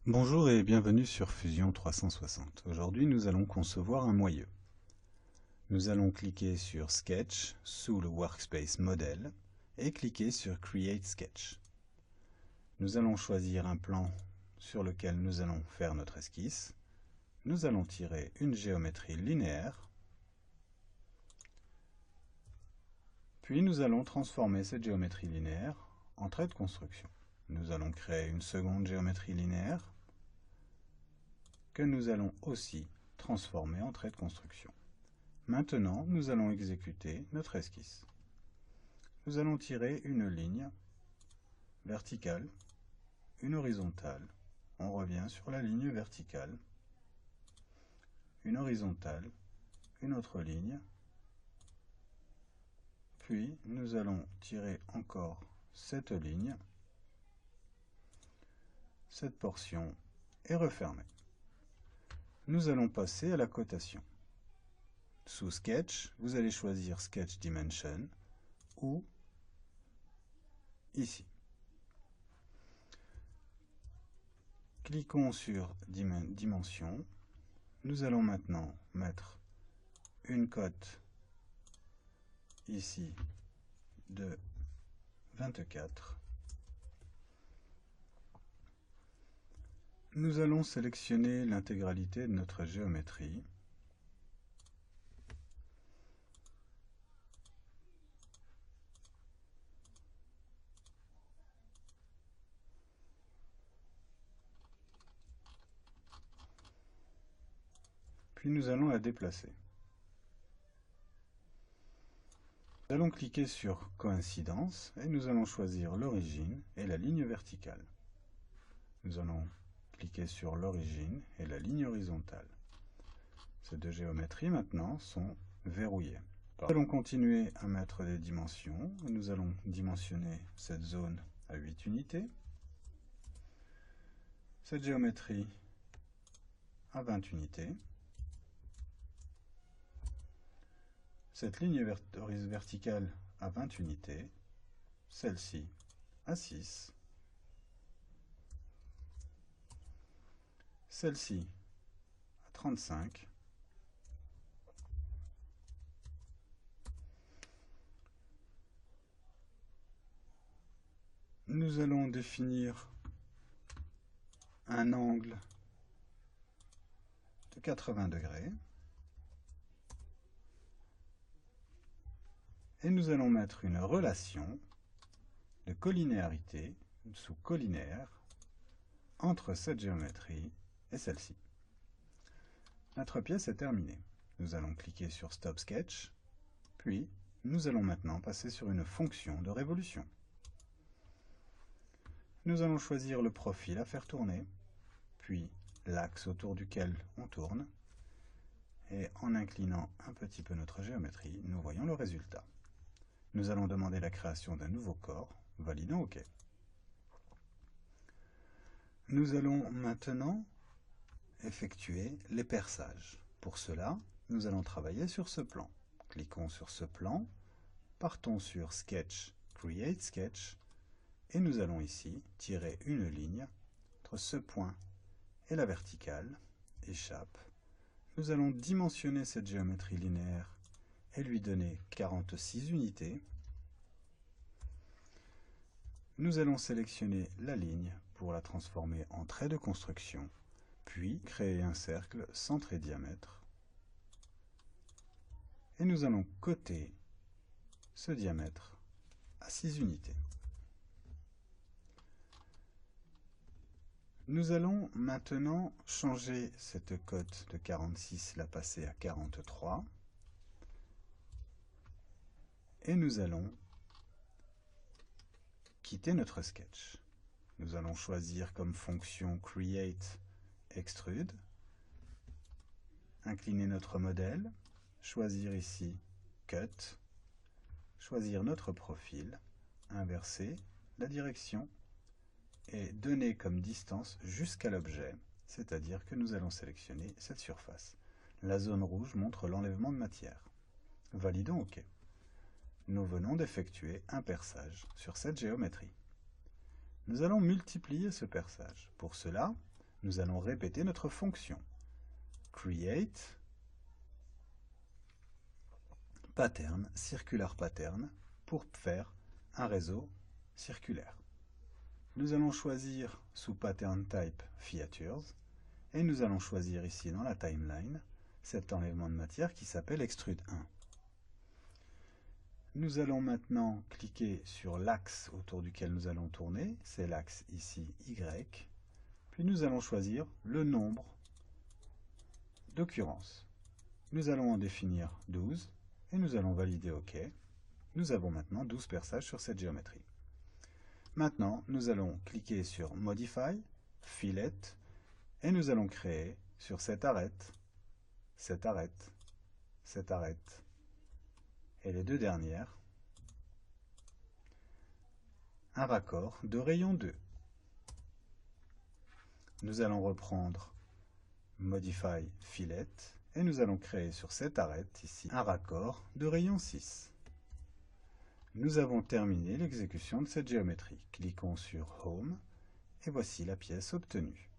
Bonjour et bienvenue sur Fusion 360. Aujourd'hui, nous allons concevoir un moyeu. Nous allons cliquer sur Sketch sous le Workspace Model et cliquer sur Create Sketch. Nous allons choisir un plan sur lequel nous allons faire notre esquisse. Nous allons tirer une géométrie linéaire. Puis nous allons transformer cette géométrie linéaire en trait de construction. Nous allons créer une seconde géométrie linéaire que nous allons aussi transformer en trait de construction. Maintenant, nous allons exécuter notre esquisse. Nous allons tirer une ligne verticale, une horizontale. On revient sur la ligne verticale, une horizontale, une autre ligne. Puis, nous allons tirer encore cette ligne, cette portion et refermer. Nous allons passer à la cotation. Sous Sketch, vous allez choisir Sketch Dimension ou ici. Cliquons sur Dimension. Nous allons maintenant mettre une cote ici de 24. Nous allons sélectionner l'intégralité de notre géométrie. Puis nous allons la déplacer. Nous allons cliquer sur Coïncidence et nous allons choisir l'origine et la ligne verticale. Nous allons cliquer sur l'origine et la ligne horizontale. Ces deux géométries maintenant sont verrouillées. Nous allons continuer à mettre des dimensions. Nous allons dimensionner cette zone à 8 unités. Cette géométrie à 20 unités. Cette ligne verticale à 20 unités, celle-ci à 6, celle-ci à 35, nous allons définir un angle de 80 degrés. Et nous allons mettre une relation de collinéarité sous collinaire entre cette géométrie et celle-ci. Notre pièce est terminée. Nous allons cliquer sur Stop Sketch, puis nous allons maintenant passer sur une fonction de révolution. Nous allons choisir le profil à faire tourner, puis l'axe autour duquel on tourne, et en inclinant un petit peu notre géométrie, nous voyons le résultat. Nous allons demander la création d'un nouveau corps, validons OK. Nous allons maintenant effectuer les perçages. Pour cela, nous allons travailler sur ce plan. Cliquons sur ce plan, partons sur Sketch, Create Sketch, et nous allons ici tirer une ligne entre ce point et la verticale, échappe. Nous allons dimensionner cette géométrie linéaire et lui donner 46 unités. Nous allons sélectionner la ligne pour la transformer en trait de construction, puis créer un cercle centré diamètre. Et nous allons coter ce diamètre à 6 unités. Nous allons maintenant changer cette cote de 46, la passer à 43. Et nous allons quitter notre sketch. Nous allons choisir comme fonction Create Extrude, incliner notre modèle, choisir ici Cut, choisir notre profil, inverser la direction et donner comme distance jusqu'à l'objet, c'est-à-dire que nous allons sélectionner cette surface. La zone rouge montre l'enlèvement de matière. Validons OK. Nous venons d'effectuer un perçage sur cette géométrie. Nous allons multiplier ce perçage. Pour cela, nous allons répéter notre fonction. Create pattern, circular pattern, pour faire un réseau circulaire. Nous allons choisir sous Pattern Type Features et nous allons choisir ici dans la timeline cet enlèvement de matière qui s'appelle Extrude 1. Nous allons maintenant cliquer sur l'axe autour duquel nous allons tourner, c'est l'axe ici Y, puis nous allons choisir le nombre d'occurrences. Nous allons en définir 12 et nous allons valider OK. Nous avons maintenant 12 perçages sur cette géométrie. Maintenant, nous allons cliquer sur Modify, Fillet, et nous allons créer sur cette arête, cette arête, cette arête, et les deux dernières, un raccord de rayon 2. Nous allons reprendre Modify, Fillet, et nous allons créer sur cette arête ici un raccord de rayon 6. Nous avons terminé l'exécution de cette géométrie. Cliquons sur Home et voici la pièce obtenue.